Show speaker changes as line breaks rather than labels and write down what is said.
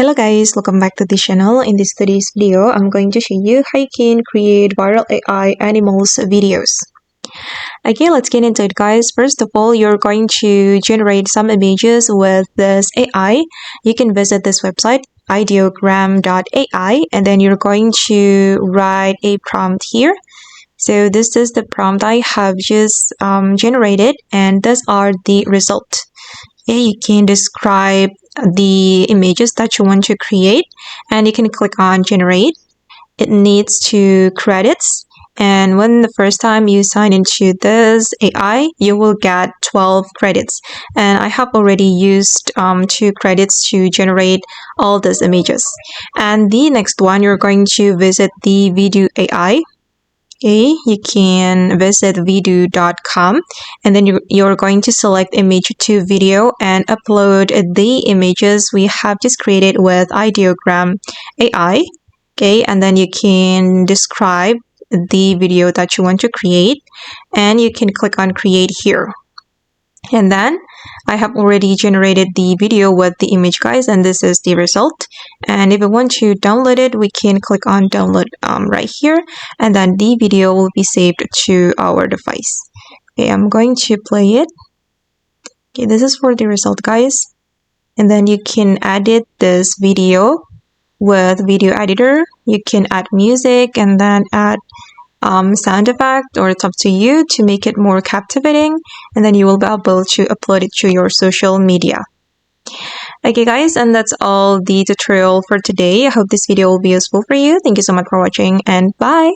Hello guys, welcome back to the channel. In this today's video, I'm going to show you how you can create viral AI animals videos. Okay, let's get into it guys. First of all, you're going to generate some images with this AI. You can visit this website ideogram.ai and then you're going to write a prompt here. So this is the prompt I have just generated and these are the results. Okay, you can describe the images that you want to create and you can click on generate. It needs 2 credits, and when the first time you sign into this AI, you will get 12 credits, and I have already used 2 credits to generate all these images. And the next one, you're going to visit the video AI. Okay, you can visit video.com and then you're going to select image to video and upload the images we have just created with Ideogram AI. Okay, and then you can describe the video that you want to create and you can click on create here. And then I have already generated the video with the image guys, and this is the result. And if we want to download it, we can click on download right here, and then the video will be saved to our device. Okay, I'm going to play it. Okay, this is for the result guys, and then you can edit this video with video editor. You can add music and then add sound effect, or it's up to you to make it more captivating, and then you will be able to upload it to your social media. Okay guys, and that's all the tutorial for today. I hope this video will be useful for you. Thank you so much for watching and bye.